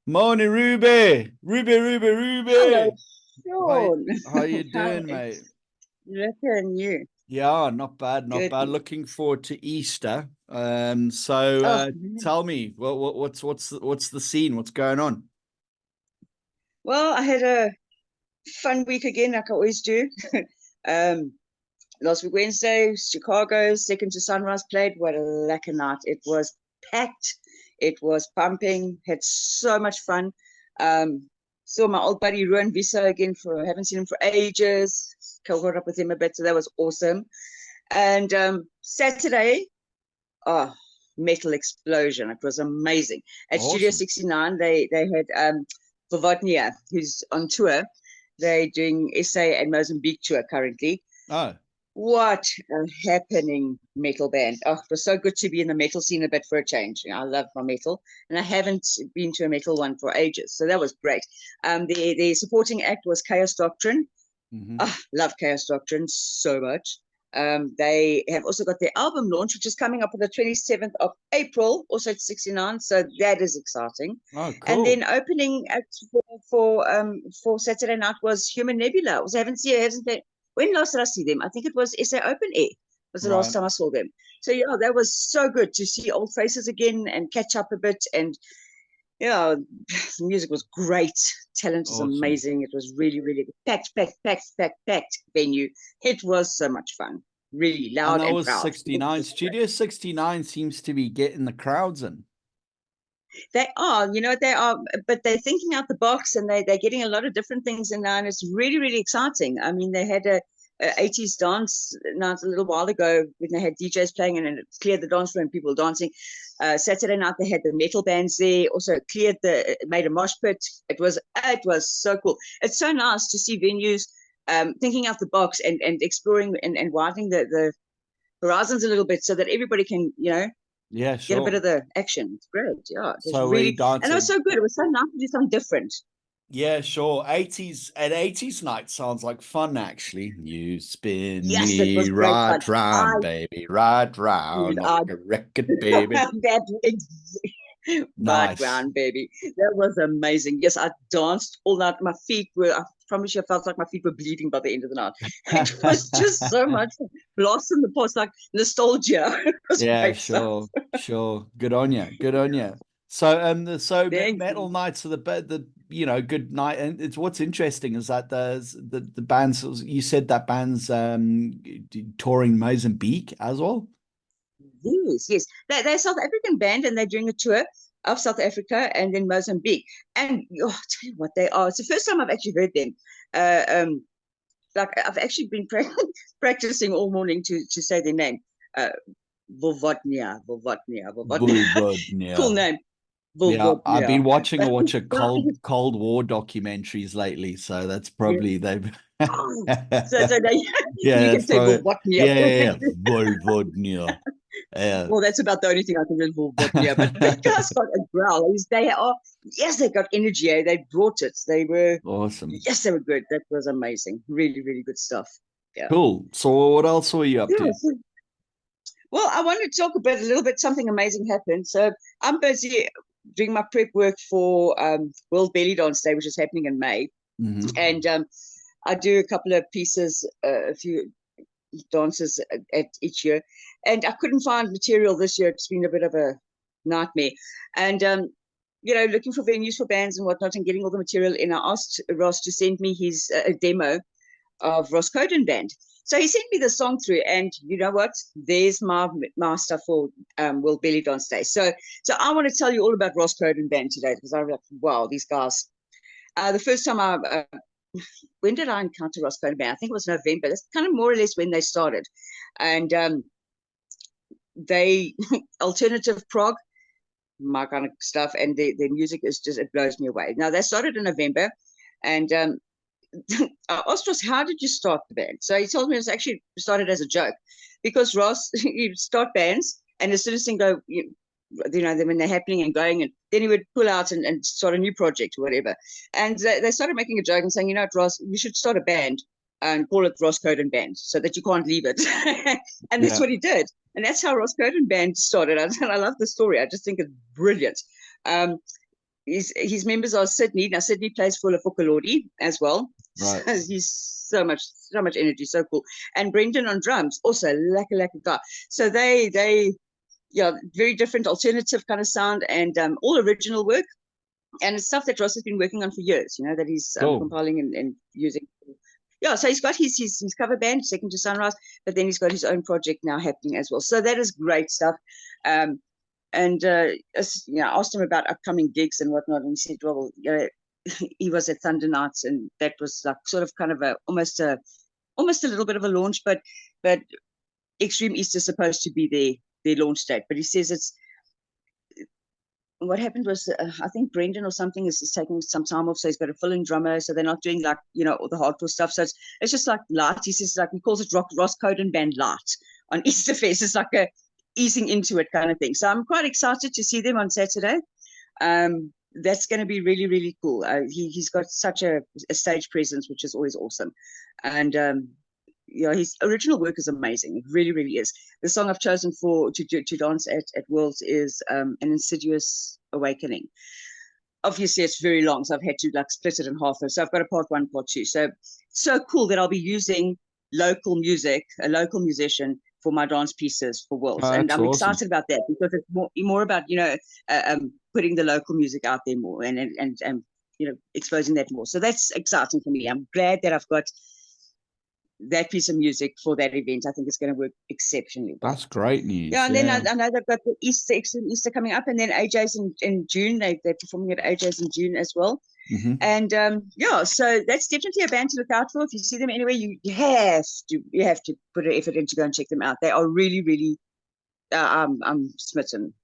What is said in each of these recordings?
Morning, Ruby. Hello, Ruby. How Sean. how you How doing, mate? is looking you? Yeah, not bad, not Good. bad. Looking forward to Easter. So Oh, man. tell me, what's the scene? What's going on? Well, I had a fun week again, like I always do. um, Last week, Wednesday, Chicago, second to sunrise played. What a lekker night. It was packed. It was pumping. Had so much fun. Um, Saw my old buddy Ruan Visa again for haven't seen him for ages. Caught up with him a bit, so that was awesome. And Saturday, oh, metal explosion. It was amazing. At Studio Awesome. 69, they had Vivotnia, who's on tour. They're doing SA and Mozambique tour currently. Oh, What a happening metal band. Oh, it was so good to be in the metal scene a bit for a change. I love my metal, and I haven't been to a metal one for ages. So that was great. The supporting act was Chaos Doctrine. hmm. Oh, love Chaos Doctrine so much. They have also got their album launch, which is coming up on the 27th of April, also at 69. So that is exciting. Oh, And cool. then opening act for Saturday night was Human Nebula. I haven't seen it, hasn't been, when last did I see them? I think it was SA Open Air was the last Right. time I saw them. So yeah, that was so good to see old faces again and catch up a bit. And yeah, the music was great. Talent is Awesome. amazing. It was really, really good. Packed venue. It was so much fun. Really And loud that and was proud. It 69. was great. Studio 69 seems to be getting the crowds in. They are, they are, but they're thinking out the box and they're getting a lot of different things in now, and it's really, really exciting. I mean, they had a 80s dance night a little while ago when they had DJs playing and it cleared the dance floor and people dancing. Saturday night they had the metal bands there, also made a mosh pit. It was so cool. It's so nice to see venues thinking out the box and exploring and widening the horizons a little bit so that everybody can, Yeah, get a bit sure. of the action. It's great. Yeah, it was So we really, and it was dancing. so good. It was so nice to do something different. Yeah, sure. 80s and 80s night sounds like fun, actually. You spin Yes, it me was great fun. right round, baby, right round like I a record, baby. that Nice. background, baby. That was amazing. Yes, I danced all night. My feet were, I promise you, I felt like my feet were bleeding by the end of the night. It was just so much blast in the past, like nostalgia. It was Yeah, great stuff. sure, sure. Good on you. Good on you. So, Thank metal you. nights are good night. And it's what's interesting is that the bands you said that band's touring Mozambique as well. Yes, yes. They're a South African band and they're doing a tour of South Africa and then Mozambique. And oh, I'll tell you what they are. It's the first time I've actually heard them. Uh, um, like I've actually been practicing all morning to say their name. Uh, Vovodnia. Cool Bulbudnia. name, Yeah, I've been Vovodnia. watching a But watch of yeah, I think Cold War documentaries lately, so that's probably they've oh, so yeah, you can that's say probably Vovodnia. yeah. Bulbudnia. Yeah, Well, that's about the only thing I can do for yeah. But that guy's got a growl. They are, yes, they got energy. Eh? They brought it. awesome. Yes, they were good. That was amazing. Really, really good stuff. Yeah. Cool. So what else were you up Yeah. to? Well, I wanted to talk about a little bit. Something amazing happened. So I'm busy doing my prep work for World Belly Dance Day, which is happening in May, Hmm. and I do a couple of pieces, a few dances at each year, and I couldn't find material this year. It's been a bit of a nightmare, and looking for venues for bands and whatnot, and getting all the material in. I asked Ross to send me his a demo of Ross Coden Band. So he sent me the song through, and you know what? There's my stuff for World Belly Dance Day. So I want to tell you all about Ross Coden Band today because I'm like, wow, these guys. The first time when did I encounter Ross Coden Band? I think it was November. That's kind of more or less when they started, and they alternative prog, my kind of stuff, and their music is just it blows me away. Now they started in November, and I asked Ross, how did you start the band? So he told me it was actually started as a joke because Ross, he'd start bands and as soon as things go, when they're happening and going, and then he would pull out and start a new project or whatever. And they started making a joke and saying, you know what, Ross, you should start a band and call it Ross Coden Band so that you can't leave it. And that's Yeah. what he did. And that's how Ross Coden Band started. I love the story. I just think it's brilliant. Um, his members are Sydney. Now Sydney plays for Lefokalodi as well. Right. So he's so much energy, so cool. And Brendan on drums, also like a guy. So they yeah, very different alternative kind of sound, and all original work. And it's stuff that Ross has been working on for years, you know, that he's Cool. compiling and using. Yeah, so he's got his cover band, Second to Sunrise, but then he's got his own project now happening as well. So that is great stuff. And you know, I asked him about upcoming gigs and whatnot, and he said, well, you know, he was at Thunder Nights, and that was like sort of kind of almost a little bit of a launch, but Extreme East is supposed to be their launch date. But he says it's what happened was I think Brendan or something is taking some time off, so he's got a fill-in drummer, so they're not doing like, you know, all the hardcore stuff. So it's just like light. He says, like, he calls it Ross Coden Band Light on Easterfest. It's like a easing into it kind of thing. So I'm quite excited to see them on Saturday. That's going to be really, really cool. He's got such a stage presence, which is always awesome. And yeah, his original work is amazing. It really, really is. The song I've chosen to dance at Worlds is An Insidious Awakening. Obviously, it's very long, so I've had to like split it in half. So I've got a part 1, part 2. So cool that I'll be using local music, a local musician, for my dance pieces for Worlds. And I'm awesome. excited about that, because it's more about, you know, putting the local music out there more and you know, exposing that more. So that's exciting for me. I'm glad that I've got that piece of music for that event. I think it's going to work exceptionally well. That's great news. Yeah, and then I know they've got the Easter coming up, and then AJ's in June. They're performing at AJ's in June as well. And yeah, so that's definitely a band to look out for. If you see them anywhere, you have to put an effort in to go and check them out. They are really, really I'm smitten.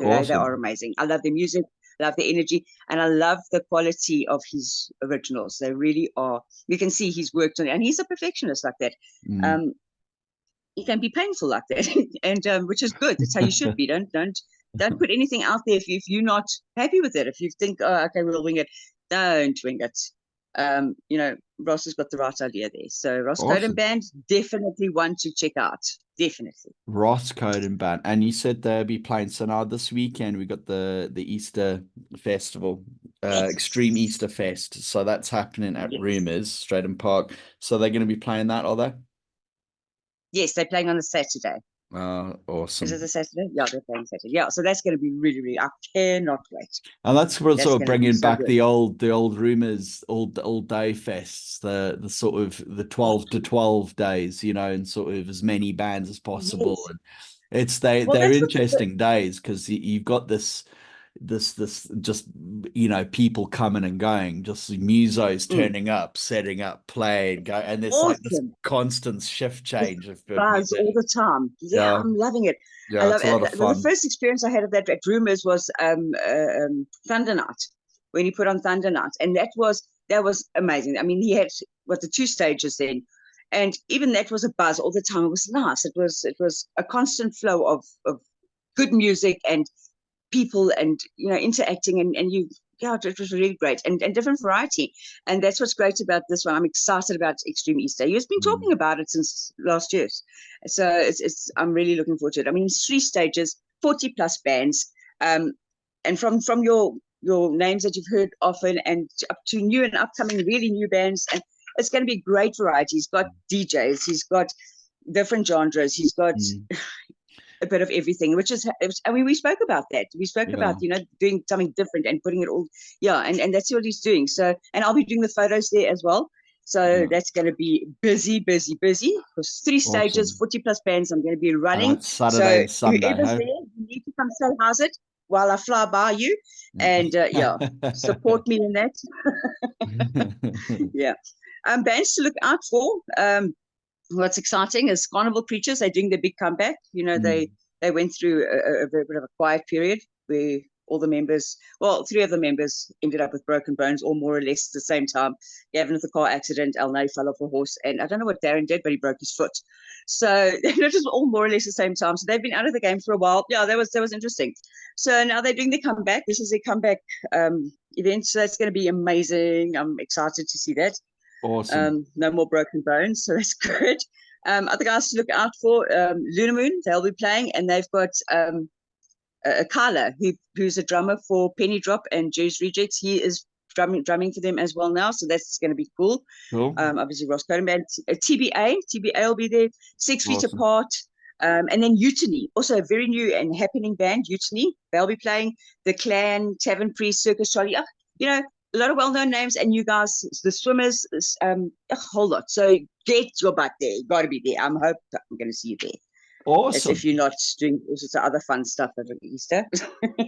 Awesome. They are amazing. I love their music, I love the energy, and I love the quality of his originals. They really are. You can see he's worked on it, and he's a perfectionist like that. He can be painful like that, and which is good. That's how you should be. Don't put anything out there if you're not happy with it. If you think, oh, okay, we'll wing it, don't wing it. You know, Ross has got the right idea there. So Ross Coden Band, definitely one to check out. Definitely. Ross Coden Band. And you said they'll be playing Sonar this weekend. We got the Easter Festival, Extreme Easter Fest. So that's happening at Rumours, Stratham Park. So they're going to be playing that, are they? Yes, they're playing on the Saturday. Awesome. Is it the Saturday? Yeah, they're playing Saturday. Yeah, so that's going to be really, really, I cannot wait. And that's what sort of bringing back the old Rumours, all day fests, the sort of the 12 to 12 days, you know, and sort of as many bands as possible. Yes. And it's they're interesting days, because you've got this just, you know, people coming and going, just musos turning up, setting up, playing, go, and there's like this constant shift change of buzz all the time. Yeah, I'm loving it. Yeah, it's a lot of fun. The first experience I had of that at Rumours was Thunder Night, when he put on Thunder Night, and that was amazing. I mean, he had the 2 stages then, and even that was a buzz all the time. It was nice. It was a constant flow of good music and people, and, you know, interacting, and it was really great, and different variety. And that's what's great about this one. I'm excited about Extreme Easter. You've been talking about it since last year, so I'm really looking forward to it. I mean, it's 3 stages, 40 plus bands, and from your names that you've heard often, and up to new and upcoming really new bands, and it's going to be great variety. He's got DJs, he's got different genres, he's got a bit of everything, which is, I mean, we spoke about that. We spoke about, you know, doing something different and putting it all, and that's what he's doing. So, and I'll be doing the photos there as well. So that's going to be busy, because 3 stages, 40 plus bands. I'm going to be running. Saturday and Sunday. Whoever's there, you need to come say how's it while I fly by you, and support me in that. Bands to look out for. What's exciting is Carnival Creatures. They're doing their big comeback. You know, they went through a very bit of a quiet period where all the members, 3 of the members ended up with broken bones, all more or less at the same time. Gavin with a car accident, Elnay fell off a horse, and I don't know what Darren did, but he broke his foot. So it was all more or less the same time. So they've been out of the game for a while. Yeah, that was interesting. So now they're doing their comeback. This is their comeback event. So that's going to be amazing. I'm excited to see that. Awesome. No more broken bones, so that's good. Other guys to look out for, Lunar Moon, they'll be playing, and they've got Kyla, who's a drummer for Penny Drop and Jerry's Rejects. He is drumming for them as well now, so that's going to be cool. Cool. Obviously Ross Coden Band, TBA will be there. 6 Feet Awesome. Apart, and then Utiny, also a very new and happening band. Utiny, they'll be playing. The Clan, Tavern Priest, Circus Charlie. You know, a lot of well-known names, and you guys, the Swimmers, a whole lot. So get your butt there. You got to be there. I'm going to see you there. Awesome. As if you're not doing all sorts of other fun stuff over Easter.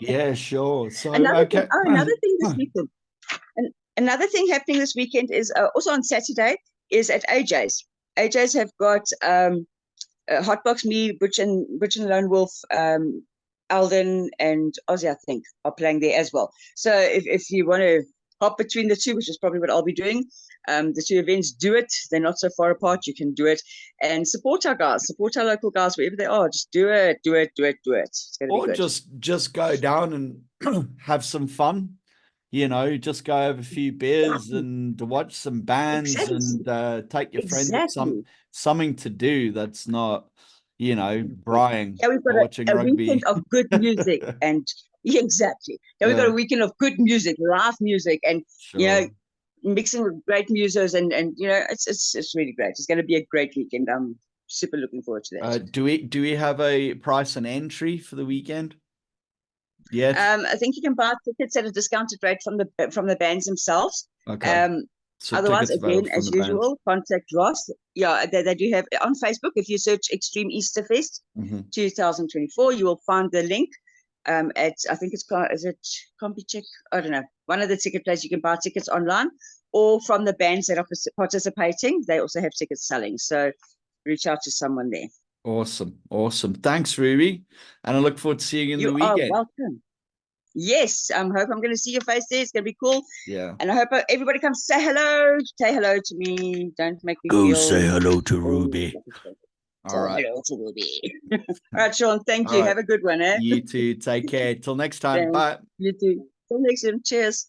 Yeah, sure. So another okay. thing this weekend. And another thing happening this weekend is also on Saturday is at AJ's. AJ's have got Hotbox, me, Butch and Lone Wolf, Alden and Ozzy, I think, are playing there as well. So if you want to hop between the two, which is probably what I'll be doing, the two events, do it. They're not so far apart. You can do it and support our guys, support our local guys wherever they are. Just do it. It's going to be good. Just go down and have some fun. You know, just go have a few beers and watch some bands and take your friends at something to do that's not, you know, Brian. Yeah, we've got watching a rugby. weekend of good music and exactly. Yeah, we've got a weekend of good music, live music, and you know, mixing with great musos and you know, it's really great. It's going to be a great weekend. I'm super looking forward to that. Do we have a price and entry for the weekend? Yes. I think you can buy tickets at a discounted rate from the bands themselves. Okay. So otherwise, again, as usual, contact Ross. Yeah, they do have on Facebook. If you search Extreme Easter Fest 2024, you will find the link. At I think it's CompuCheck. I don't know. One of the ticket places you can buy tickets online, or from the bands that are participating. They also have tickets selling. So reach out to someone there. Awesome. Thanks, Ruby. And I look forward to seeing you in the weekend. You are welcome. Yes, I hope I'm going to see your face there. It's going to be cool. Yeah. And I hope everybody comes say hello. Say hello to me. Don't make me feel... say hello to Ruby. All right. Hello to Ruby. All right, Sean, thank you. Have a good one. You too. Take care. Till next time. Bye. You too. Till next time. Cheers.